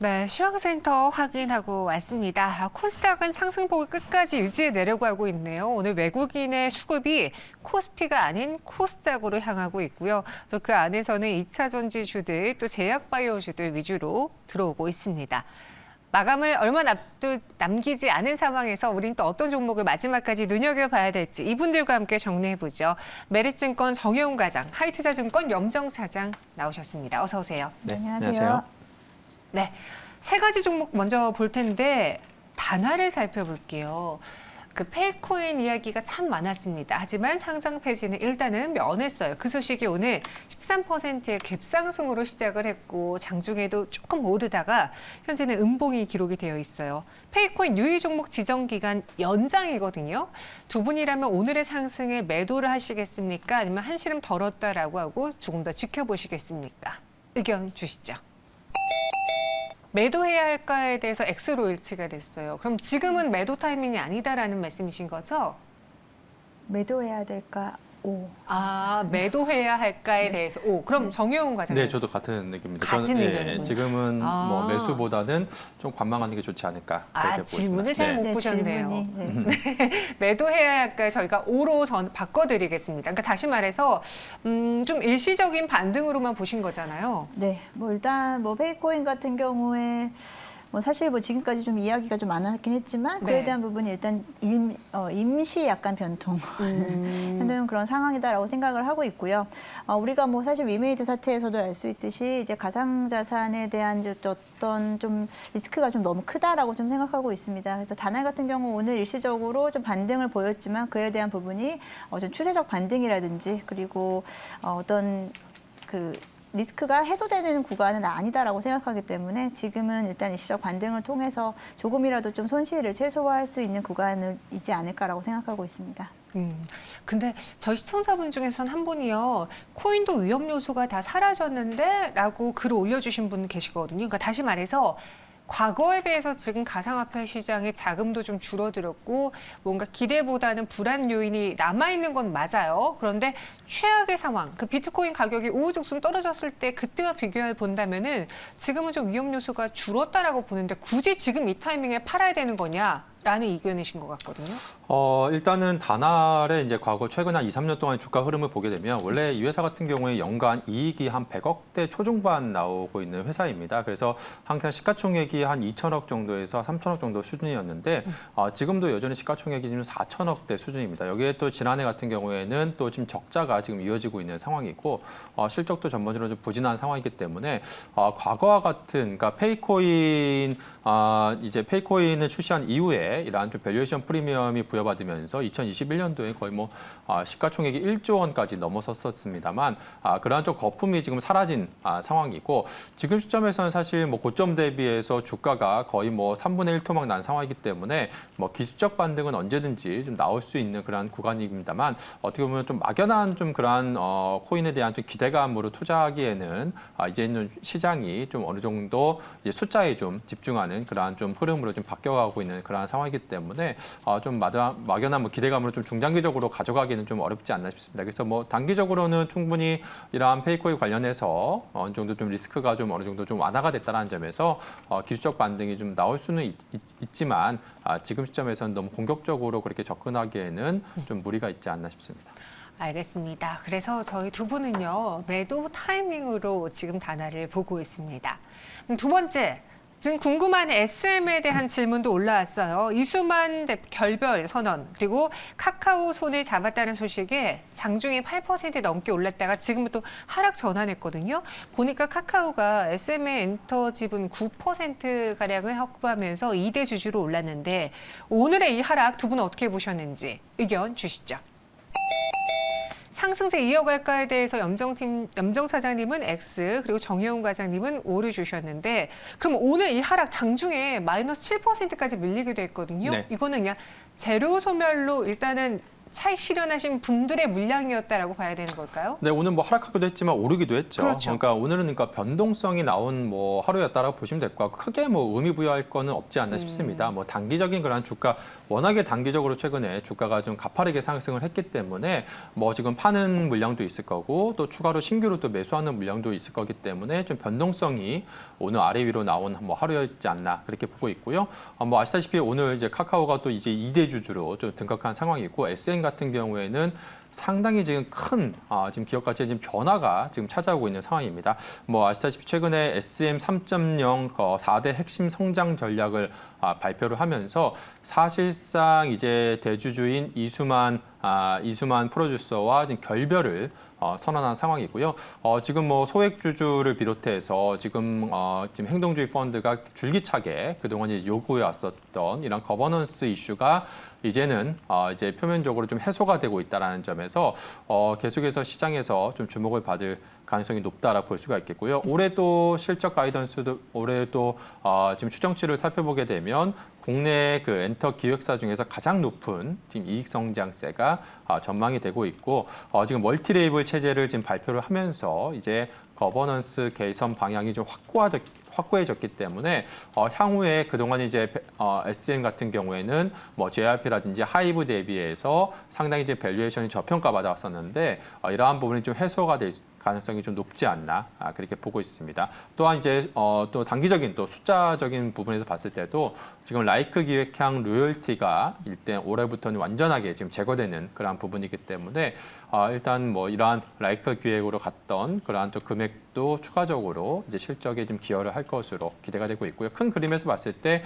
네, 시황센터 확인하고 왔습니다. 코스닥은 상승폭을 끝까지 유지해 내려고 하고 있네요. 오늘 외국인의 수급이 코스피가 아닌 코스닥으로 향하고 있고요. 또 그 안에서는 2차 전지주들 또 제약바이오주들 위주로 들어오고 있습니다. 마감을 얼마 남기지 않은 상황에서 우린 또 어떤 종목을 마지막까지 눈여겨봐야 될지 이분들과 함께 정리해보죠. 메리츠증권 정혜웅 과장, 하이투자증권 염정 차장 나오셨습니다. 어서 오세요. 네, 안녕하세요. 네, 세 가지 종목 먼저 볼 텐데 단화를 살펴볼게요. 그 페이코인 이야기가 참 많았습니다. 하지만 상장 폐지는 일단은 면했어요. 그 소식이 오늘 13%의 갭상승으로 시작을 했고 장중에도 조금 오르다가 현재는 음봉이 기록이 되어 있어요. 페이코인 유의 종목 지정 기간 연장이거든요. 두 분이라면 오늘의 상승에 매도를 하시겠습니까? 아니면 한시름 덜었다라고 하고 조금 더 지켜보시겠습니까? 의견 주시죠. 매도해야 할까에 대해서 X로 일치가 됐어요. 그럼 지금은 매도 타이밍이 아니다라는 말씀이신 거죠? 매도해야 될까? O. 아, 매도해야 할까에 대해서 O. 그럼 정효웅 과장님. 네, 저도 같은 의견입니다. 같은 저는 의견이군요. 지금은 아. 뭐 매수보다는 좀 관망하는 게 좋지 않을까. 그렇게 보고 질문을 있습니다. 잘 못 네, 보셨네요. 질문이, 네. 매도해야 할까요? 저희가 O로 바꿔드리겠습니다. 그러니까 다시 말해서 좀 일시적인 반등으로만 보신 거잖아요. 네, 뭐 일단 뭐 페이코인 같은 경우에 뭐 사실 뭐 지금까지 좀 이야기가 좀 많았긴 했지만 그에 네. 대한 부분이 일단 임시 약간 변동 하는 그런 상황이다라고 생각을 하고 있고요. 우리가 뭐 사실 위메이드 사태에서도 알 수 있듯이 이제 가상자산에 대한 어떤 좀 리스크가 좀 너무 크다라고 좀 생각하고 있습니다. 그래서 다날 같은 경우 오늘 일시적으로 좀 반등을 보였지만 그에 대한 부분이 좀 추세적 반등이라든지 그리고 어떤 그 리스크가 해소되는 구간은 아니다라고 생각하기 때문에 지금은 일단 일시적 반등을 통해서 조금이라도 좀 손실을 최소화할 수 있는 구간이지 않을까라고 생각하고 있습니다. 근데 저희 시청자분 중에서는 한 분이요. 코인도 위험 요소가 다 사라졌는데 라고 글을 올려주신 분 계시거든요. 그러니까 다시 말해서 과거에 비해서 지금 가상화폐 시장의 자금도 좀 줄어들었고 뭔가 기대보다는 불안 요인이 남아있는 건 맞아요. 그런데 최악의 상황, 그 비트코인 가격이 우후죽순 떨어졌을 때 그때와 비교해 본다면은 지금은 좀 위험 요소가 줄었다라고 보는데 굳이 지금 이 타이밍에 팔아야 되는 거냐? 라는 의견이신 것 같거든요. 일단은 다날의 이제 과거 최근 한 2, 3년 동안의 주가 흐름을 보게 되면 원래 이 회사 같은 경우에 연간 이익이 한 100억대 초중반 나오고 있는 회사입니다. 그래서 항상 시가총액이 한 2천억 정도에서 3천억 정도 수준이었는데 지금도 여전히 시가총액이 지금 4천억대 수준입니다. 여기에 또 지난해 같은 경우에는 또 지금 적자가 지금 이어지고 있는 상황이고 실적도 전반적으로 좀 부진한 상황이기 때문에 과거와 같은 그러니까 이제 페이코인을 출시한 이후에 이러한 좀 밸류에이션 프리미엄이 부여받으면서 2021년도에 거의 뭐 시가총액이 1조 원까지 넘어섰었습니다만 그러한 좀 거품이 지금 사라진 상황이고 지금 시점에서는 사실 뭐 고점 대비해서 주가가 거의 뭐 3분의 1 토막 난 상황이기 때문에 뭐 기술적 반등은 언제든지 좀 나올 수 있는 그러한 구간입니다만 어떻게 보면 좀 막연한 좀 그러한 코인에 대한 좀 기대감으로 투자하기에는 이제는 시장이 좀 어느 정도 이제 숫자에 좀 집중하는 그러한 좀 흐름으로 좀 바뀌어가고 있는 그러한 상황이기 때문에 좀 막연한 뭐 기대감으로 좀 중장기적으로 가져가기는 좀 어렵지 않나 싶습니다. 그래서 뭐 단기적으로는 충분히 이러한 페이코인 관련해서 어느 정도 좀 리스크가 좀 어느 정도 좀 완화가 됐다는 점에서 기술적 반등이 좀 나올 수는 있지만 지금 시점에서는 너무 공격적으로 그렇게 접근하기에는 좀 무리가 있지 않나 싶습니다. 알겠습니다. 그래서 저희 두 분은요, 매도 타이밍으로 지금 단화를 보고 있습니다. 두 번째, 지금 궁금한 SM에 대한 질문도 올라왔어요. 이수만 결별 선언, 그리고 카카오 손을 잡았다는 소식에 장중에 8% 넘게 올랐다가 지금은 또 하락 전환했거든요. 보니까 카카오가 SMA 엔터 지분 9%가량을 확보하면서 2대 주주로 올랐는데 오늘의 이 하락 두 분은 어떻게 보셨는지 의견 주시죠. 상승세 이어갈까에 대해서 염정 사장님은 X, 그리고 정혜웅 과장님은 O를 주셨는데 그럼 오늘 이 하락 장중에 마이너스 7%까지 밀리기도 했거든요. 네. 이거는 그냥 재료 소멸로 일단은 차익 실현하신 분들의 물량이었다라고 봐야 되는 걸까요? 네, 오늘 뭐 하락하기도 했지만 오르기도 했죠. 그렇죠. 그러니까 오늘은 변동성이 나온 뭐 하루였다라고 보시면 될 것 같고 크게 뭐 의미 부여할 거는 없지 않나 싶습니다. 뭐 단기적인 그런 주가 워낙에 단기적으로 최근에 주가가 좀 가파르게 상승을 했기 때문에 뭐 지금 파는 물량도 있을 거고 또 추가로 신규로 또 매수하는 물량도 있을 거기 때문에 좀 변동성이 오늘 아래 위로 나온 뭐 하루였지 않나 그렇게 보고 있고요. 뭐 아시다시피 오늘 이제 카카오가 또 이제 2대 주주로 좀 등극한 상황이고 SM 같은 경우에는 상당히 지금 큰 지금 기업 가치에 지금 변화가 지금 찾아오고 있는 상황입니다. 뭐 아시다시피 최근에 SM 3.0 4대 핵심 성장 전략을 발표를 하면서 사실상 이제 대주주인 이수만 프로듀서와 지금 결별을 선언한 상황이고요. 지금 뭐 소액 주주를 비롯해서 지금 행동주의 펀드가 줄기차게 그동안 이제 요구해 왔었던 이런 거버넌스 이슈가 이제는 이제 표면적으로 좀 해소가 되고 있다는 점에서 계속해서 시장에서 좀 주목을 받을 가능성이 높다라고 볼 수가 있겠고요. 올해 또 실적 가이던스도 올해 또 지금 추정치를 살펴보게 되면 국내 그 엔터 기획사 중에서 가장 높은 지금 이익 성장세가 전망이 되고 있고 지금 멀티레이블 체제를 지금 발표를 하면서 이제 거버넌스 개선 방향이 좀 확고해졌기 때문에 향후에 그동안 이제 SM 같은 경우에는 뭐 JRP라든지 하이브 대비해서 상당히 이제 밸류에이션이 저평가 받아왔었는데 이러한 부분이 좀 해소가 될 가능성이 좀 높지 않나 그렇게 보고 있습니다. 또한 이제 또 단기적인 또 숫자적인 부분에서 봤을 때도 지금 라이크 기획향 로열티가 일단 올해부터는 완전하게 지금 제거되는 그러한 부분이기 때문에 일단 뭐 이러한 라이크 기획으로 갔던 그러한 또 금액도 추가적으로 이제 실적에 좀 기여를 할 것으로 기대가 되고 있고요. 큰 그림에서 봤을 때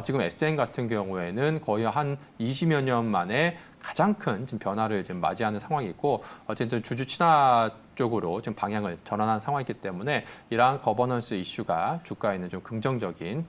지금 SM 같은 경우에는 거의 한 20여 년 만에 가장 큰 지금 변화를 지금 맞이하는 상황이고 어쨌든 주주 친화 쪽으로 지금 방향을 전환한 상황이기 때문에 이러한 거버넌스 이슈가 주가에는 좀 긍정적인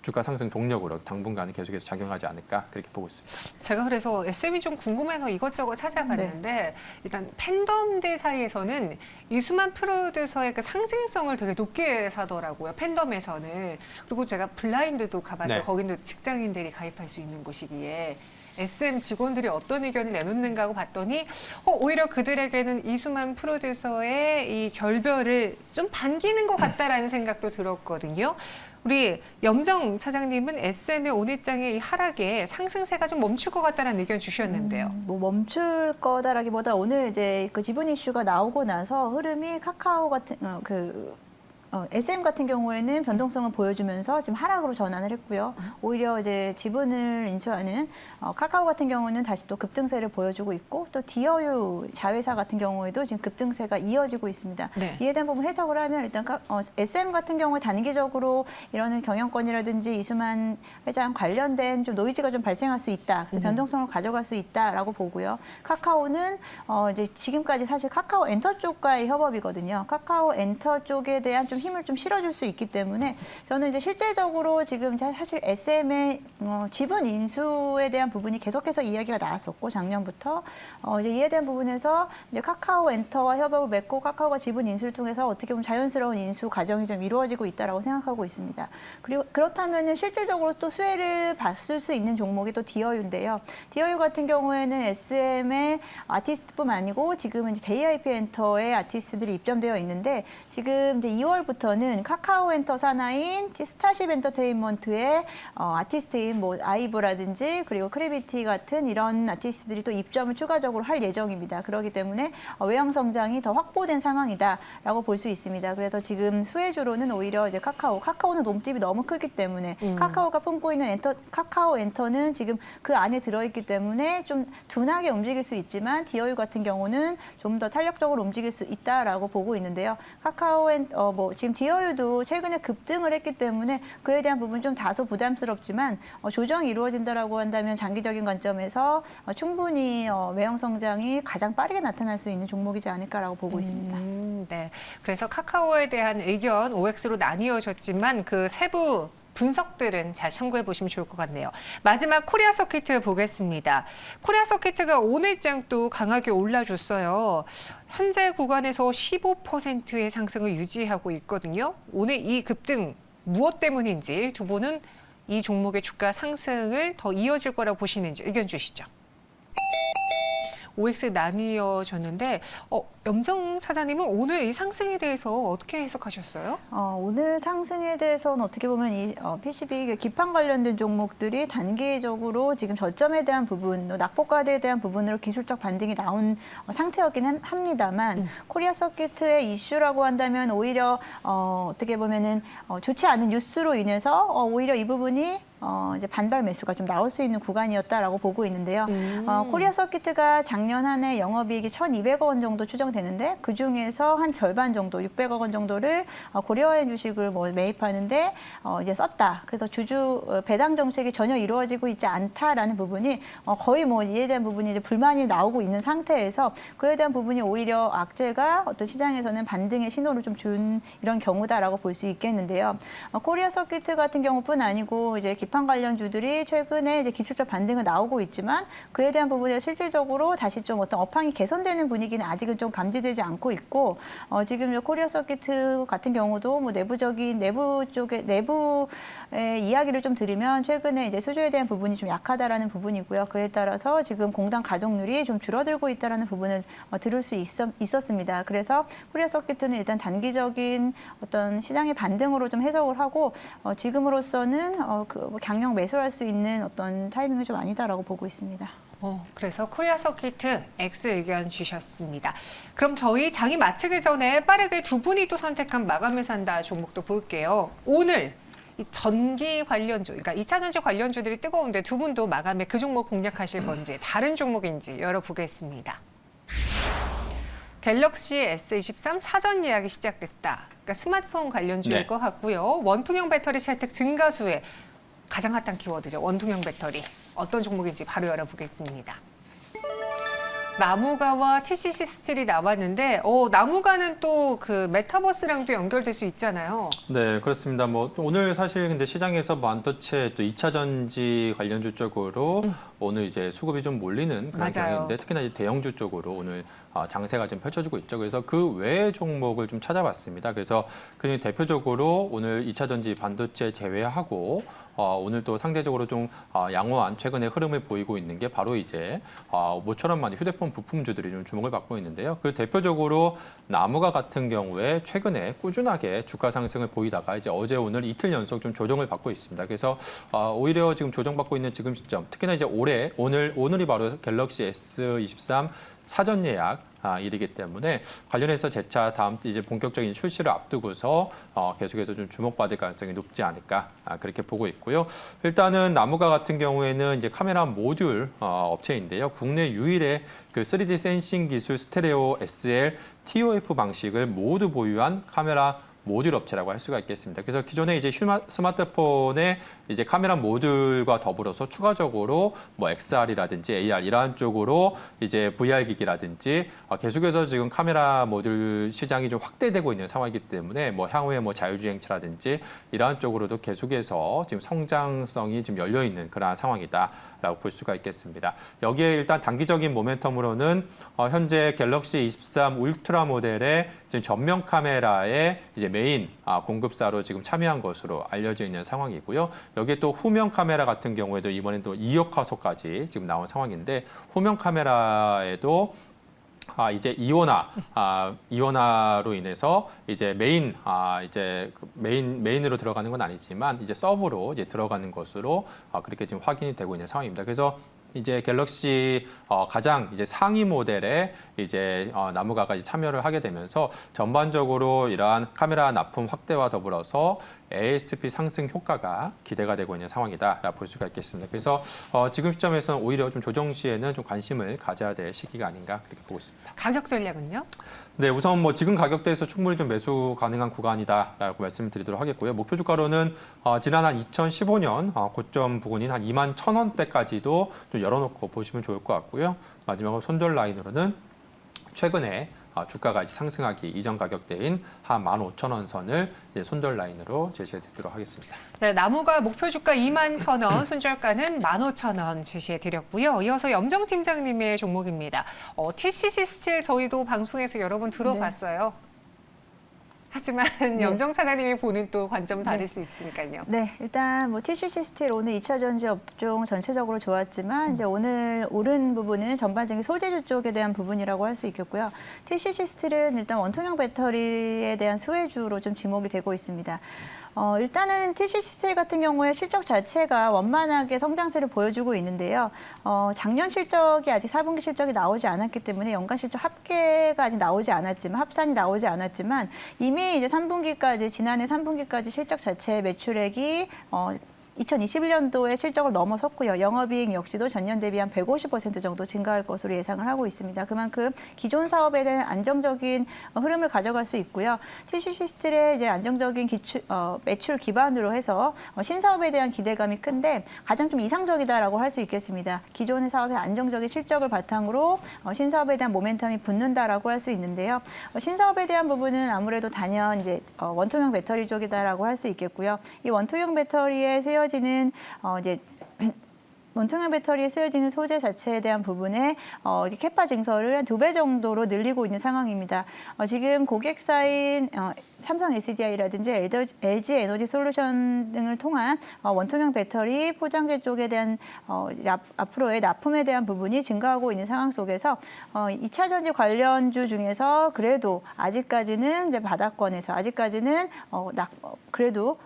주가 상승 동력으로 당분간은 계속해서 작용하지 않을까 그렇게 보고 있습니다. 제가 그래서 SM이 좀 궁금해서 이것저것 찾아봤는데 일단 팬덤들 사이에서는 이수만 프로듀서의 그 상승성을 되게 높게 사더라고요. 팬덤에서는. 그리고 제가 블라인드도 가봤어요. 네. 거기는 직장인들이 가입할 수 있는 곳이기에. SM 직원들이 어떤 의견을 내놓는가 하고 봤더니 오히려 그들에게는 이수만 프로듀서의 이 결별을 좀 반기는 것 같다라는 생각도 들었거든요. 우리 염정 차장님은 SM의 오늘장의 이 하락에 상승세가 좀 멈출 것 같다는 의견 주셨는데요. 뭐 멈출 거다라기보다 오늘 이제 그 지분 이슈가 나오고 나서 흐름이 카카오 같은 SM 같은 경우에는 변동성을 보여주면서 지금 하락으로 전환을 했고요. 오히려 이제 지분을 인수하는 카카오 같은 경우는 다시 또 급등세를 보여주고 있고 또 디어유 자회사 같은 경우에도 지금 급등세가 이어지고 있습니다. 네. 이에 대한 부분 해석을 하면 일단 SM 같은 경우에 단기적으로 이런 경영권이라든지 이수만 회장 관련된 좀 노이즈가 좀 발생할 수 있다. 그래서 변동성을 가져갈 수 있다라고 보고요. 카카오는 이제 지금까지 사실 카카오 엔터 쪽과의 협업이거든요. 카카오 엔터 쪽에 대한 좀 힘을 좀 실어줄 수 있기 때문에 저는 이제 실질적으로 지금 사실 SM의 지분 인수에 대한 부분이 계속해서 이야기가 나왔었고 작년부터 이제 이에 대한 부분에서 이제 카카오 엔터와 협업을 맺고 카카오가 지분 인수를 통해서 어떻게 보면 자연스러운 인수 과정이 좀 이루어지고 있다라고 생각하고 있습니다. 그리고 그렇다면은 실질적으로 또 수혜를 받을 수 있는 종목이 또 디어유인데요. 디어유 같은 경우에는 SM의 아티스트뿐만 아니고 지금은 이제 JYP 엔터의 아티스트들이 입점되어 있는데 지금 이제 2월부터는 카카오 엔터 산하인 스타쉽 엔터테인먼트의 아티스트인 뭐 아이브라든지 그리고 크래비티 같은 이런 아티스트들이 또 입점을 추가적으로 할 예정입니다. 그렇기 때문에 외형 성장이 더 확보된 상황이다라고 볼 수 있습니다. 그래서 지금 수혜주로는 오히려 이제 카카오는 몸집이 너무 크기 때문에 카카오가 품고 있는 카카오 엔터는 지금 그 안에 들어있기 때문에 좀 둔하게 움직일 수 있지만 디어유 같은 경우는 좀 더 탄력적으로 움직일 수 있다라고 보고 있는데요. 지금 디어유도 최근에 급등을 했기 때문에 그에 대한 부분 좀 다소 부담스럽지만 조정이 이루어진다라고 한다면 장기적인 관점에서 충분히 외형 성장이 가장 빠르게 나타날 수 있는 종목이지 않을까라고 보고 있습니다. 네. 그래서 카카오에 대한 의견 OX로 나뉘어졌지만 그 세부 분석들은 잘 참고해 보시면 좋을 것 같네요. 마지막 코리아 서킷 보겠습니다. 코리아 서킷가 오늘장 또 강하게 올라줬어요. 현재 구간에서 15%의 상승을 유지하고 있거든요. 오늘 이 급등 무엇 때문인지 두 분은 이 종목의 주가 상승을 더 이어질 거라고 보시는지 의견 주시죠. OX 나뉘어졌는데 염정 차장님은 오늘 이 상승에 대해서 어떻게 해석하셨어요? 오늘 상승에 대해서는 어떻게 보면 이 PCB 기판 관련된 종목들이 단기적으로 지금 저점에 대한 부분, 또 낙폭과대에 대한 부분으로 기술적 반등이 나온 상태였긴 합니다만 코리아 서킷의 이슈라고 한다면 오히려 어떻게 보면은 좋지 않은 뉴스로 인해서 오히려 이 부분이 이제 반발 매수가 좀 나올 수 있는 구간이었다라고 보고 있는데요. 코리아 서킷가 작년 한 해 영업이익이 1,200억 원 정도 추정되는데 그 중에서 한 절반 정도, 600억 원 정도를 고려화학 주식을 매입하는데 이제 썼다. 그래서 주주 배당 정책이 전혀 이루어지고 있지 않다라는 부분이 거의 이에 대한 부분이 이제 불만이 나오고 있는 상태에서 그에 대한 부분이 오히려 악재가 어떤 시장에서는 반등의 신호를 좀 준 이런 경우다라고 볼 수 있겠는데요. 코리아 서킷 같은 경우뿐 아니고 이제 기판 관련주들이 최근에 이제 기술적 반등은 나오고 있지만 그에 대한 부분에 실질적으로 다시 좀 어떤 업황이 개선되는 분위기는 아직은 좀 감지되지 않고 있고 지금 코리아 서킷 같은 경우도 내부 쪽의 내부의 이야기를 좀 들으면 최근에 이제 수주에 대한 부분이 좀 약하다라는 부분이고요. 그에 따라서 지금 공단 가동률이 좀 줄어들고 있다라는 부분을 들을 수 있었습니다. 그래서 코리아 서킷은 일단 단기적인 어떤 시장의 반등으로 좀 해석을 하고 지금으로서는 강력 매수할 수 있는 어떤 타이밍은 좀 아니다라고 보고 있습니다. 그래서 코리아 서킷 X 의견 주셨습니다. 그럼 저희 장이 마치기 전에 빠르게 두 분이 또 선택한 마감을 산다 종목도 볼게요. 오늘 이 전기 관련주, 그러니까 2차 전지 관련주들이 뜨거운데 두 분도 마감에 그 종목 공략하실 건지 다른 종목인지 열어보겠습니다. 갤럭시 S23 사전 예약이 시작됐다. 그러니까 스마트폰 관련주일 것 같고요. 원통형 배터리 채택 증가수에 가장 핫한 키워드죠. 원통형 배터리. 어떤 종목인지 바로 열어보겠습니다. 나무가와 TCC 스틸이 나왔는데 나무가는 또 그 메타버스랑도 연결될 수 있잖아요. 네, 그렇습니다. 오늘 사실 근데 시장에서 반도체 또 2차 전지 관련주 쪽으로 오늘 이제 수급이 좀 몰리는 그런 경향인데 특히나 이제 대형주 쪽으로 오늘 장세가 좀 펼쳐지고 있죠. 그래서 그 외의 종목을 좀 찾아봤습니다. 그래서 그중에 대표적으로 오늘 2차 전지 반도체 제외하고 오늘 또 상대적으로 좀 양호한 최근의 흐름을 보이고 있는 게 바로 이제 모처럼 많이 휴대폰 부품주들이 좀 주목을 받고 있는데요. 그 대표적으로 나무가 같은 경우에 최근에 꾸준하게 주가 상승을 보이다가 이제 어제 오늘 이틀 연속 좀 조정을 받고 있습니다. 그래서 오히려 지금 조정받고 있는 지금 시점, 특히나 이제 오늘이 바로 갤럭시 S23 사전 예약 일이기 때문에 관련해서 재차 다음 이제 본격적인 출시를 앞두고서 계속해서 좀 주목받을 가능성이 높지 않을까 그렇게 보고 있고요. 일단은 나무가 같은 경우에는 이제 카메라 모듈 업체인데요. 국내 유일의 그 3D 센싱 기술 스테레오 SL TOF 방식을 모두 보유한 카메라 모듈 업체라고 할 수가 있겠습니다. 그래서 기존에 이제 스마트폰의 이제 카메라 모듈과 더불어서 추가적으로 XR이라든지 AR 이러한 쪽으로 이제 VR 기기라든지 계속해서 지금 카메라 모듈 시장이 좀 확대되고 있는 상황이기 때문에 향후에 자율주행차라든지 이러한 쪽으로도 계속해서 지금 성장성이 지금 열려 있는 그러한 상황이다라고 볼 수가 있겠습니다. 여기에 일단 단기적인 모멘텀으로는 현재 갤럭시 23 울트라 모델의 지금 전면 카메라에 이제 메인 공급사로 지금 참여한 것으로 알려져 있는 상황이고요. 여기에 또 후면 카메라 같은 경우에도 이번엔 또 2억 화소까지 지금 나온 상황인데 후면 카메라에도 이제 이온화로 인해서 이제 메인으로 들어가는 건 아니지만 이제 서브로 이제 들어가는 것으로 그렇게 지금 확인이 되고 있는 상황입니다. 그래서 이제 갤럭시 가장 이제 상위 모델에 이제 나무가가 참여를 하게 되면서 전반적으로 이러한 카메라 납품 확대와 더불어서 ASP 상승 효과가 기대가 되고 있는 상황이다라고 볼 수가 있겠습니다. 그래서 지금 시점에서는 오히려 좀 조정 시에는 좀 관심을 가져야 될 시기가 아닌가 그렇게 보고 있습니다. 가격 전략은요? 네, 우선 지금 가격대에서 충분히 좀 매수 가능한 구간이다라고 말씀드리도록 하겠고요. 목표 주가로는 지난 한 2015년 고점 부근인 한 21,000원대까지도 좀 열어놓고 보시면 좋을 것 같고요. 마지막으로 손절 라인으로는 최근에 주가가 이제 상승하기 이전 가격대인 한 15,000원 선을 이제 손절 라인으로 제시해 드리도록 하겠습니다. 네, 나무가 목표 주가 21,000원, 손절가는 15,000원 제시해 드렸고요. 이어서 염정 팀장님의 종목입니다. TCC 스틸 저희도 방송에서 여러 번 들어봤어요. 하지만 염정 사장님이 보는 또 관점은 다를 수 있으니까요. 네, 일단 뭐 TCC 스틸 오늘 2차 전지 업종 전체적으로 좋았지만 이제 오늘 오른 부분은 전반적인 소재주 쪽에 대한 부분이라고 할 수 있겠고요. TCC 스틸은 일단 원통형 배터리에 대한 수혜주로 좀 지목이 되고 있습니다. 일단은 TCC 스틸 같은 경우에 실적 자체가 원만하게 성장세를 보여주고 있는데요. 작년 실적이 아직 4분기 실적이 나오지 않았기 때문에 연간 실적 합계가 아직 나오지 않았지만 합산이 나오지 않았지만 이미 이제 3분기까지 지난해 3분기까지 실적 자체 매출액이 2021년도에 실적을 넘어섰고요. 영업이익 역시도 전년 대비 한 150% 정도 증가할 것으로 예상을 하고 있습니다. 그만큼 기존 사업에 대한 안정적인 흐름을 가져갈 수 있고요. TCC 스틸의 이제 안정적인 매출 기반으로 해서 신사업에 대한 기대감이 큰데 가장 좀 이상적이다라고 할 수 있겠습니다. 기존의 사업의 안정적인 실적을 바탕으로 신사업에 대한 모멘텀이 붙는다라고 할 수 있는데요. 신사업에 대한 부분은 아무래도 단연 이제 원통형 배터리 쪽이다라고 할 수 있겠고요. 이 원통형 배터리에 쓰여지는 이제 원통형 배터리에 쓰여지는 소재 자체에 대한 부분에 캐파 증설을 한 2배 정도로 늘리고 있는 상황입니다. 지금 고객사인 삼성 SDI라든지 LG 에너지 솔루션 등을 통한 원통형 배터리 포장재 쪽에 대한 앞으로의 납품에 대한 부분이 증가하고 있는 상황 속에서 2차 전지 관련주 중에서 그래도 아직까지는 이제 바닥권에서 아직까지는 그래도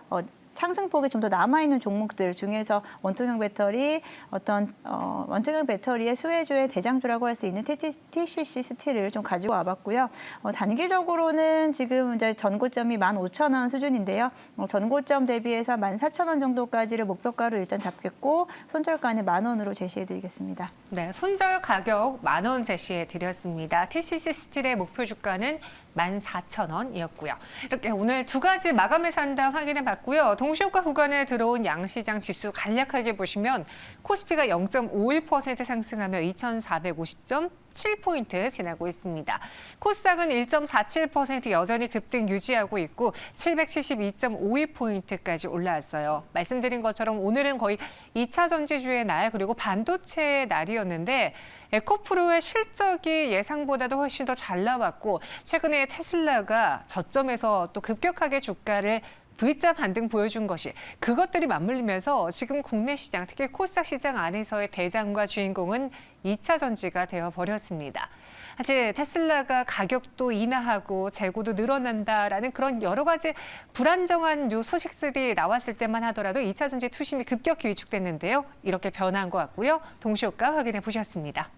상승폭이 좀 더 남아있는 종목들 중에서 원통형 배터리 원통형 배터리의 수혜주의 대장주라고 할 수 있는 TCC 스틸을 좀 가지고 와봤고요. 단기적으로는 지금 이제 전고점이 15,000원 수준인데요. 전고점 대비해서 14,000원 정도까지를 목표가로 일단 잡겠고 손절가는 10,000원으로 제시해드리겠습니다. 네, 손절 가격 10,000원 제시해드렸습니다. TCC 스틸의 목표 주가는 14,000원이었고요. 이렇게 오늘 두 가지 마감의 산다 확인해봤고요. 동시효과 구간에 들어온 양시장 지수 간략하게 보시면 코스피가 0.51% 상승하며 2,450.7포인트 지나고 있습니다. 코스닥은 1.47% 여전히 급등 유지하고 있고 772.52포인트까지 올라왔어요. 말씀드린 것처럼 오늘은 거의 2차 전지주의 날 그리고 반도체의 날이었는데 에코프로의 실적이 예상보다도 훨씬 더 잘 나왔고 최근에 테슬라가 저점에서 또 급격하게 주가를 V자 반등 보여준 것이 그것들이 맞물리면서 지금 국내 시장, 특히 코스닥 시장 안에서의 대장과 주인공은 2차 전지가 되어버렸습니다. 사실 테슬라가 가격도 인하하고 재고도 늘어난다라는 그런 여러 가지 불안정한 소식들이 나왔을 때만 하더라도 2차 전지 투심이 급격히 위축됐는데요. 이렇게 변한 것 같고요. 동시효과 확인해 보셨습니다.